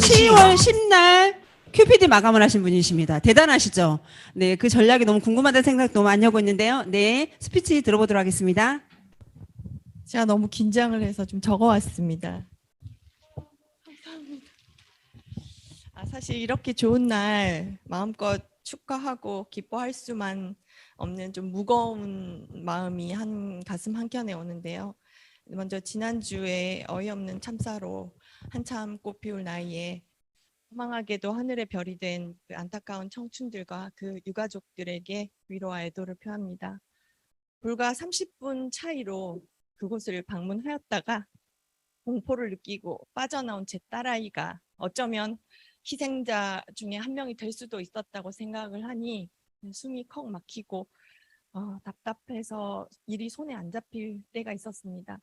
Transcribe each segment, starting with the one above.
10월 10날 큐피드 마감을 하신 분이십니다. 대단하시죠? 네, 그 전략이 너무 궁금하다는 생각도 많이 하고 있는데요. 네, 스피치 들어보도록 하겠습니다. 제가 너무 긴장을 해서 좀 적어왔습니다. 감사합니다. 사실 이렇게 좋은 날 마음껏 축하하고 기뻐할 수만 없는 좀 무거운 마음이 한 가슴 한켠에 오는데요. 먼저 지난주에 어이없는 참사로 한참 꽃피울 나이에 허망하게도 하늘의 별이 된 그 안타까운 청춘들과 그 유가족들에게 위로와 애도를 표합니다. 불과 30분 차이로 그곳을 방문하였다가 공포를 느끼고 빠져나온 제 딸아이가 어쩌면 희생자 중에 한 명이 될 수도 있었다고 생각을 하니 숨이 컥 막히고 답답해서 일이 손에 안 잡힐 때가 있었습니다.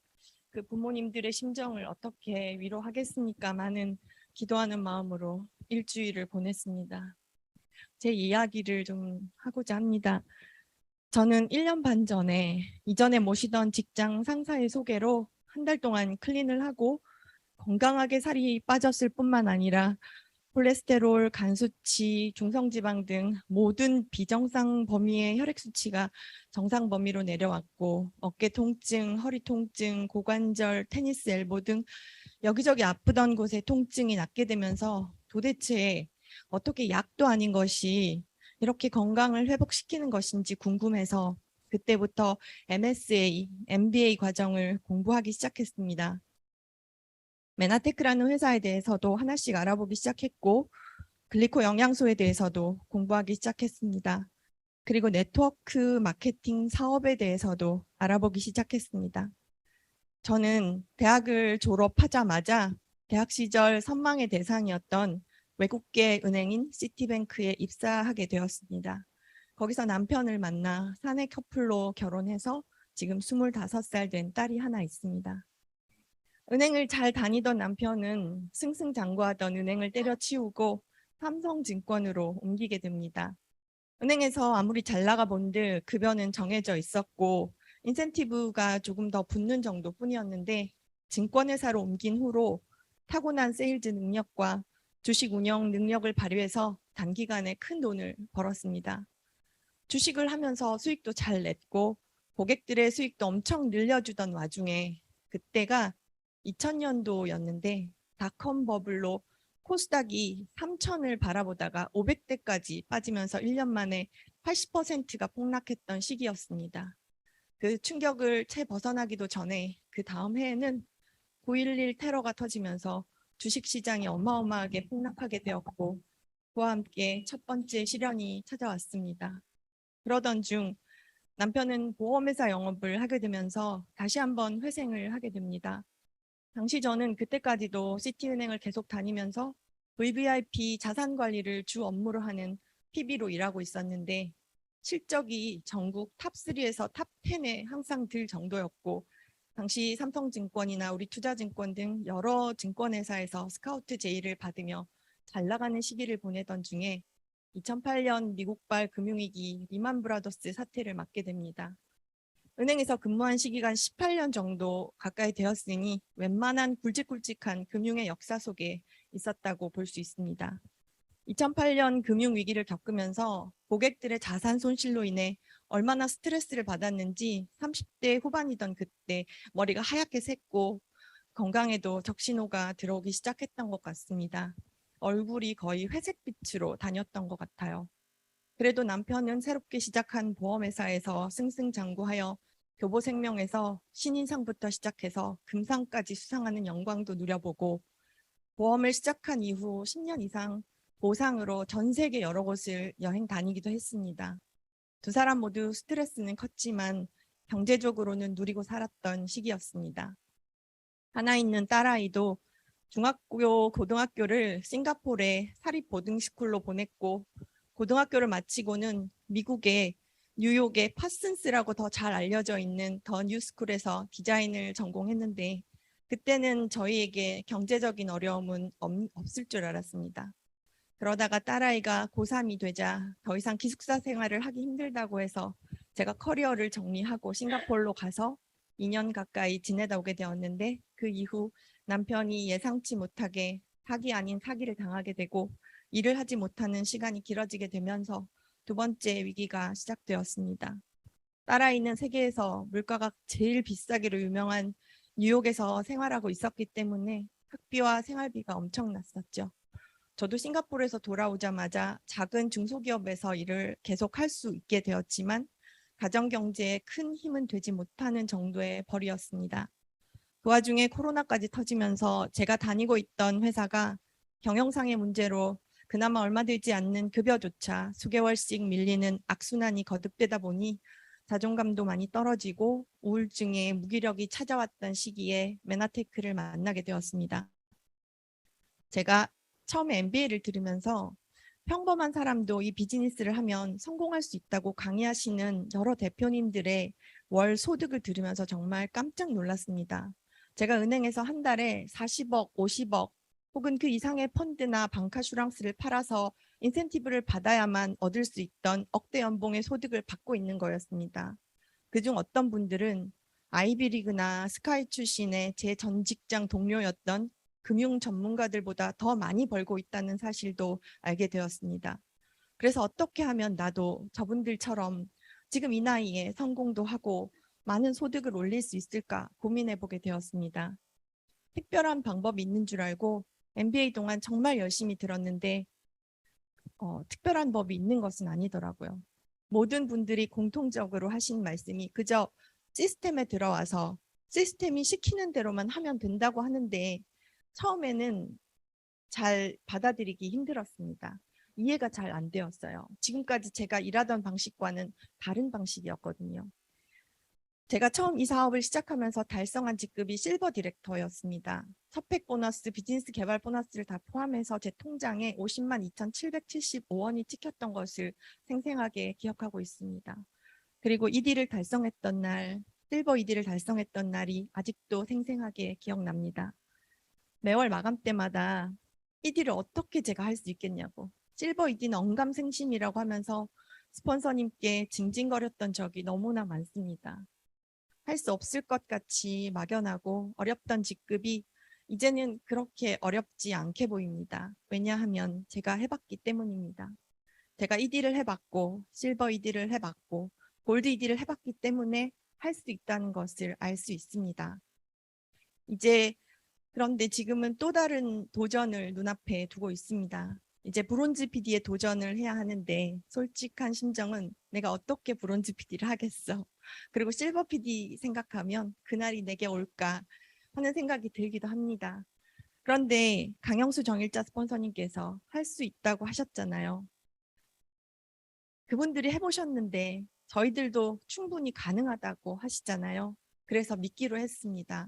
그 부모님들의 심정을 어떻게 위로하겠습니까마는 기도하는 마음으로 일주일을 보냈습니다. 제 이야기를 좀 하고자 합니다. 저는 1년 반 전에 이전에 모시던 직장 상사의 소개로 한 달 동안 클린을 하고 건강하게 살이 빠졌을 뿐만 아니라 콜레스테롤, 간 수치, 중성지방 등 모든 비정상 범위의 혈액 수치가 정상 범위로 내려왔고 어깨 통증, 허리 통증, 고관절, 테니스 엘보 등 여기저기 아프던 곳에 통증이 낫게 되면서 도대체 어떻게 약도 아닌 것이 이렇게 건강을 회복시키는 것인지 궁금해서 그때부터 MSA, MBA 과정을 공부하기 시작했습니다. 메나테크라는 회사에 대해서도 하나씩 알아보기 시작했고 글리코 영양소에 대해서도 공부하기 시작했습니다. 그리고 네트워크 마케팅 사업에 대해서도 알아보기 시작했습니다. 저는 대학을 졸업하자마자 대학 시절 선망의 대상이었던 외국계 은행인 시티뱅크에 입사하게 되었습니다. 거기서 남편을 만나 사내 커플로 결혼해서 지금 25살 된 딸이 하나 있습니다. 은행을 잘 다니던 남편은 승승장구하던 은행을 때려치우고 삼성증권으로 옮기게 됩니다. 은행에서 아무리 잘 나가 본들 급여는 정해져 있었고 인센티브가 조금 더 붙는 정도뿐이었는데 증권회사로 옮긴 후로 타고난 세일즈 능력과 주식 운영 능력을 발휘해서 단기간에 큰 돈을 벌었습니다. 주식을 하면서 수익도 잘 냈고 고객들의 수익도 엄청 늘려주던 와중에 그때가 2000년도였는데 닷컴 버블로 코스닥이 3,000을 바라보다가 500대까지 빠지면서 1년 만에 80%가 폭락했던 시기였습니다. 그 충격을 채 벗어나기도 전에 그 다음 해에는 9.11 테러가 터지면서 주식시장이 어마어마하게 폭락하게 되었고 그와 함께 첫 번째 시련이 찾아왔습니다. 그러던 중 남편은 보험회사 영업을 하게 되면서 다시 한번 회생을 하게 됩니다. 당시 저는 그때까지도 시티은행을 계속 다니면서 VVIP 자산 관리를 주 업무로 하는 PB로 일하고 있었는데 실적이 전국 탑3에서 탑10에 항상 들 정도였고 당시 삼성증권이나 우리투자증권 등 여러 증권회사에서 스카우트 제의를 받으며 잘 나가는 시기를 보내던 중에 2008년 미국발 금융위기 리만 브라더스 사태를 맞게 됩니다. 은행에서 근무한 시기가 18년 정도 가까이 되었으니 웬만한 굵직굵직한 금융의 역사 속에 있었다고 볼 수 있습니다. 2008년 금융위기를 겪으면서 고객들의 자산 손실로 인해 얼마나 스트레스를 받았는지 30대 후반이던 그때 머리가 하얗게 샜고 건강에도 적신호가 들어오기 시작했던 것 같습니다. 얼굴이 거의 회색빛으로 다녔던 것 같아요. 그래도 남편은 새롭게 시작한 보험회사에서 승승장구하여 교보생명에서 신인상부터 시작해서 금상까지 수상하는 영광도 누려보고 보험을 시작한 이후 10년 이상 보상으로 전 세계 여러 곳을 여행 다니기도 했습니다. 두 사람 모두 스트레스는 컸지만 경제적으로는 누리고 살았던 시기였습니다. 하나 있는 딸아이도 중학교, 고등학교를 싱가포르의 사립 보딩스쿨로 보냈고 고등학교를 마치고는 미국의 뉴욕의 파슨스라고 더 잘 알려져 있는 더 뉴스쿨에서 디자인을 전공했는데 그때는 저희에게 경제적인 어려움은 없을 줄 알았습니다. 그러다가 딸아이가 고3이 되자 더 이상 기숙사 생활을 하기 힘들다고 해서 제가 커리어를 정리하고 싱가포르로 가서 2년 가까이 지내다 오게 되었는데 그 이후 남편이 예상치 못하게 사기 아닌 사기를 당하게 되고 일을 하지 못하는 시간이 길어지게 되면서 두 번째 위기가 시작되었습니다. 딸아이는 세계에서 물가가 제일 비싸기로 유명한 뉴욕에서 생활하고 있었기 때문에 학비와 생활비가 엄청났었죠. 저도 싱가포르에서 돌아오자마자 작은 중소기업에서 일을 계속할 수 있게 되었지만 가정 경제에 큰 힘은 되지 못하는 정도의 벌이었습니다. 그 와중에 코로나까지 터지면서 제가 다니고 있던 회사가 경영상의 문제로 그나마 얼마 되지 않는 급여조차 수개월씩 밀리는 악순환이 거듭되다 보니 자존감도 많이 떨어지고 우울증에 무기력이 찾아왔던 시기에 메나테크를 만나게 되었습니다. 제가 처음에 MBA를 들으면서 평범한 사람도 이 비즈니스를 하면 성공할 수 있다고 강의하시는 여러 대표님들의 월 소득을 들으면서 정말 깜짝 놀랐습니다. 제가 은행에서 한 달에 40억, 50억 혹은 그 이상의 펀드나 방카슈랑스를 팔아서 인센티브를 받아야만 얻을 수 있던 억대 연봉의 소득을 받고 있는 거였습니다. 그중 어떤 분들은 아이비리그나 스카이 출신의 제 전 직장 동료였던 금융 전문가들보다 더 많이 벌고 있다는 사실도 알게 되었습니다. 그래서 어떻게 하면 나도 저분들처럼 지금 이 나이에 성공도 하고 많은 소득을 올릴 수 있을까 고민해 보게 되었습니다. 특별한 방법이 있는 줄 알고 MBA 동안 정말 열심히 들었는데 특별한 법이 있는 것은 아니더라고요. 모든 분들이 공통적으로 하신 말씀이 그저 시스템에 들어와서 시스템이 시키는 대로만 하면 된다고 하는데 처음에는 잘 받아들이기 힘들었습니다. 이해가 잘 안 되었어요. 지금까지 제가 일하던 방식과는 다른 방식이었거든요. 제가 처음 이 사업을 시작하면서 달성한 직급이 실버 디렉터였습니다. 서팩 보너스, 비즈니스 개발 보너스를 다 포함해서 제 통장에 50만 2,775원이 찍혔던 것을 생생하게 기억하고 있습니다. 그리고 ED를 달성했던 날, 실버 ED를 달성했던 날이 아직도 생생하게 기억납니다. 매월 마감 때마다 ED를 어떻게 제가 할 수 있겠냐고, 실버 ED는 언감생심이라고 하면서 스폰서님께 징징거렸던 적이 너무나 많습니다. 할 수 없을 것 같이 막연하고 어렵던 직급이 이제는 그렇게 어렵지 않게 보입니다. 왜냐하면 제가 해봤기 때문입니다. 제가 ED를 해봤고 실버 ED를 해봤고 골드 ED를 해봤기 때문에 할 수 있다는 것을 알 수 있습니다. 이제 그런데 지금은 또 다른 도전을 눈앞에 두고 있습니다. 이제 브론즈 PD에 도전을 해야 하는데 솔직한 심정은 내가 어떻게 브론즈 PD를 하겠어. 그리고 실버 PD 생각하면 그날이 내게 올까 하는 생각이 들기도 합니다. 그런데 강영수 정일자 스폰서님께서 할 수 있다고 하셨잖아요. 그분들이 해보셨는데 저희들도 충분히 가능하다고 하시잖아요. 그래서 믿기로 했습니다.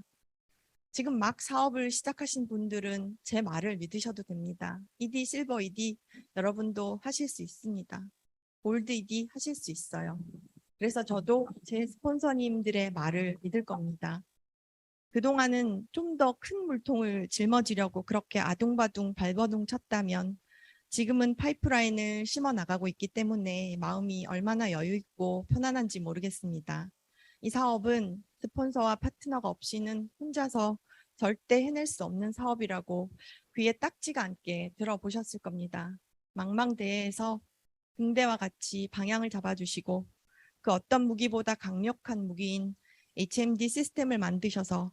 지금 막 사업을 시작하신 분들은 제 말을 믿으셔도 됩니다. ED, 실버 ED 여러분도 하실 수 있습니다. 골드 ED 하실 수 있어요. 그래서 저도 제 스폰서님들의 말을 믿을 겁니다. 그동안은 좀 더 큰 물통을 짊어지려고 그렇게 아둥바둥 발버둥 쳤다면 지금은 파이프라인을 심어 나가고 있기 때문에 마음이 얼마나 여유 있고 편안한지 모르겠습니다. 이 사업은 스폰서와 파트너가 없이는 혼자서 절대 해낼 수 없는 사업이라고 귀에 딱지가 않게 들어보셨을 겁니다. 망망대해에서 등대와 같이 방향을 잡아주시고 그 어떤 무기보다 강력한 무기인 HMD 시스템을 만드셔서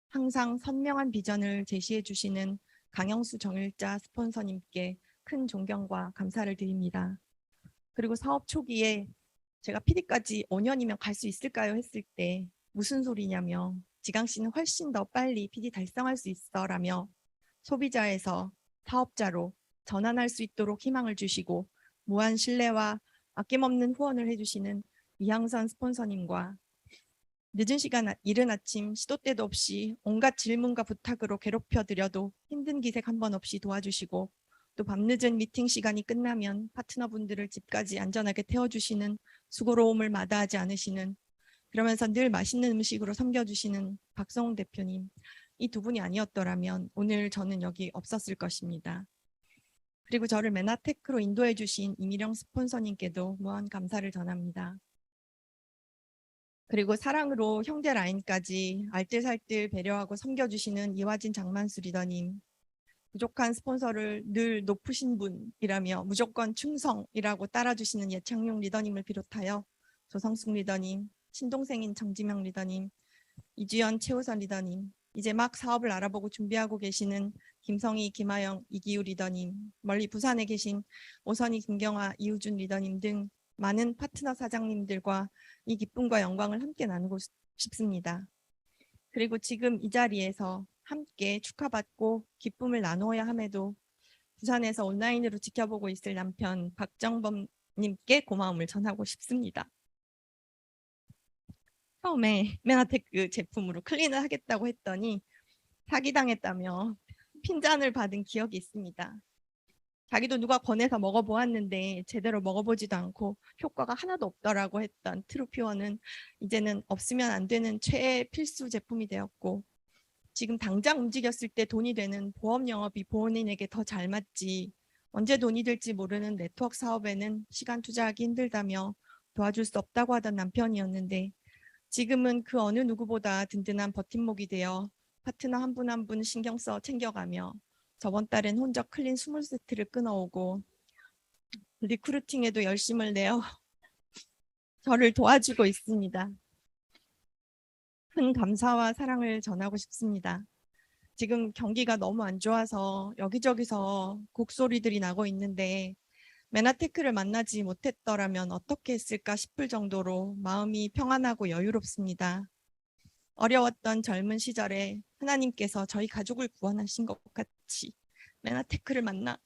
항상 선명한 비전을 제시해 주시는 강영수 정일자 스폰서님께 큰 존경과 감사를 드립니다. 그리고 사업 초기에 제가 PD까지 5년이면 갈 수 있을까요? 했을 때 무슨 소리냐며 지강 씨는 훨씬 더 빨리 PD 달성할 수 있어라며 소비자에서 사업자로 전환할 수 있도록 희망을 주시고 무한 신뢰와 아낌없는 후원을 해주시는 이향선 스폰서님과 늦은 시간 이른 아침 시도 때도 없이 온갖 질문과 부탁으로 괴롭혀드려도 힘든 기색 한 번 없이 도와주시고 또 밤늦은 미팅 시간이 끝나면 파트너분들을 집까지 안전하게 태워주시는 수고로움을 마다하지 않으시는 그러면서 늘 맛있는 음식으로 섬겨주시는 박성웅 대표님, 이 두 분이 아니었더라면 오늘 저는 여기 없었을 것입니다. 그리고 저를 메나테크로 인도해 주신 이미령 스폰서님께도 무한 감사를 전합니다. 그리고 사랑으로 형제 라인까지 알뜰살뜰 배려하고 섬겨주시는 이화진 장만수 리더님, 부족한 스폰서를 늘 높으신 분이라며 무조건 충성이라고 따라주시는 예창용 리더님을 비롯하여 조성숙 리더님, 친동생인 정지명 리더님, 이주연 최우선 리더님, 이제 막 사업을 알아보고 준비하고 계시는 김성희, 김하영, 이기우 리더님, 멀리 부산에 계신 오선희, 김경아, 이우준 리더님 등 많은 파트너 사장님들과 이 기쁨과 영광을 함께 나누고 싶습니다. 그리고 지금 이 자리에서 함께 축하받고 기쁨을 나누어야 함에도 부산에서 온라인으로 지켜보고 있을 남편 박정범님께 고마움을 전하고 싶습니다. 처음에 메나테크 제품으로 클린을 하겠다고 했더니 사기당했다며 핀잔을 받은 기억이 있습니다. 자기도 누가 권해서 먹어보았는데 제대로 먹어보지도 않고 효과가 하나도 없더라고 했던 트루피원은 이제는 없으면 안 되는 최애 필수 제품이 되었고, 지금 당장 움직였을 때 돈이 되는 보험 영업이 보험인에게 더 잘 맞지 언제 돈이 될지 모르는 네트워크 사업에는 시간 투자하기 힘들다며 도와줄 수 없다고 하던 남편이었는데, 지금은 그 어느 누구보다 든든한 버팀목이 되어 파트너 한 분 한 분 신경 써 챙겨가며 저번 달엔 혼자 클린 20세트를 끊어오고 리크루팅에도 열심을 내어 저를 도와주고 있습니다. 큰 감사와 사랑을 전하고 싶습니다. 지금 경기가 너무 안 좋아서 여기저기서 곡소리들이 나고 있는데 메나테크를 만나지 못했더라면 어떻게 했을까 싶을 정도로 마음이 평안하고 여유롭습니다. 어려웠던 젊은 시절에 하나님께서 저희 가족을 구원하신 것 같이 메나테크를 만나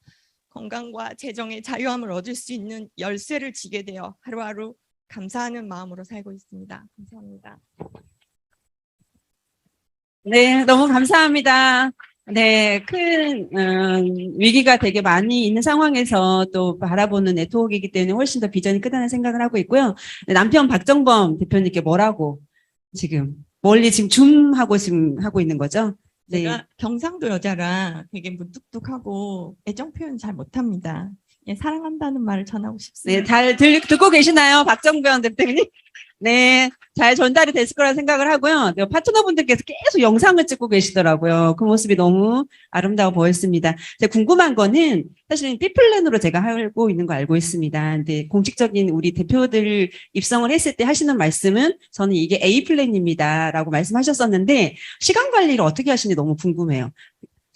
건강과 재정의 자유함을 얻을 수 있는 열쇠를 쥐게 되어 하루하루 감사하는 마음으로 살고 있습니다. 감사합니다. 네, 너무 감사합니다. 네, 큰 위기가 되게 많이 있는 상황에서 또 바라보는 네트워크이기 때문에 훨씬 더 비전이 크다는 생각을 하고 있고요. 남편 박정범 대표님께 뭐라고 지금 멀리 지금 줌하고 지금 하고 있는 거죠? 네. 제가 경상도 여자라 되게 무뚝뚝하고 애정 표현 잘 못합니다. 예, 사랑한다는 말을 전하고 싶습니다. 네, 잘 듣고 계시나요? 박정범 대표님? 네, 잘 전달이 됐을 거라 생각을 하고요. 네, 파트너분들께서 계속 영상을 찍고 계시더라고요. 그 모습이 너무 아름다워 보였습니다. 제가 궁금한 거는 사실은 B플랜으로 제가 하고 있는 거 알고 있습니다. 근데 공식적인 우리 대표들 입성을 했을 때 하시는 말씀은 저는 이게 A플랜입니다라고 말씀하셨었는데 시간 관리를 어떻게 하시는지 너무 궁금해요.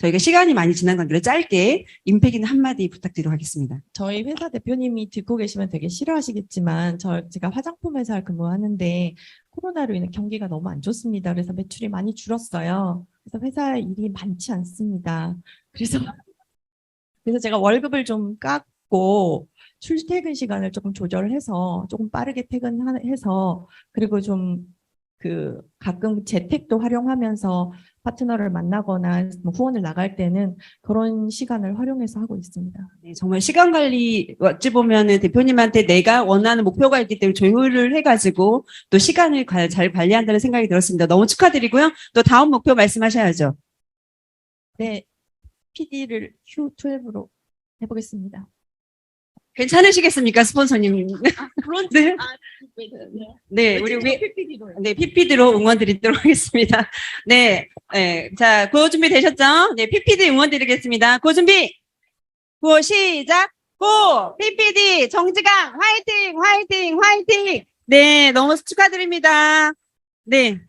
저희가 시간이 많이 지난 관계로 짧게 임팩 있는 한마디 부탁드리도록 하겠습니다. 저희 회사 대표님이 듣고 계시면 되게 싫어하시겠지만 제가 화장품 회사를 근무하는데 코로나로 인해 경기가 너무 안 좋습니다. 그래서 매출이 많이 줄었어요. 그래서 회사에 일이 많지 않습니다. 그래서 제가 월급을 좀 깎고 출퇴근 시간을 조금 조절을 해서 조금 빠르게 퇴근해서 그리고 좀 가끔 재택도 활용하면서 파트너를 만나거나 뭐 후원을 나갈 때는 그런 시간을 활용해서 하고 있습니다. 네, 정말 시간 관리 어찌 보면은 대표님한테 내가 원하는 목표가 있기 때문에 조율을 해가지고 또 시간을 잘 관리한다는 생각이 들었습니다. 너무 축하드리고요. 또 다음 목표 말씀하셔야죠. 네, PD를 Q12로 해보겠습니다. 괜찮으시겠습니까, 스폰서님? 그런 네. 네, 우리 네, PPD로 응원 드리도록 하겠습니다. 네, 네, 자, 구호 준비 되셨죠? 네, PPD 응원 드리겠습니다. 구호 준비! 구호 시작! 고! PPD 정지강 화이팅! 화이팅! 화이팅! 네, 너무 축하드립니다. 네.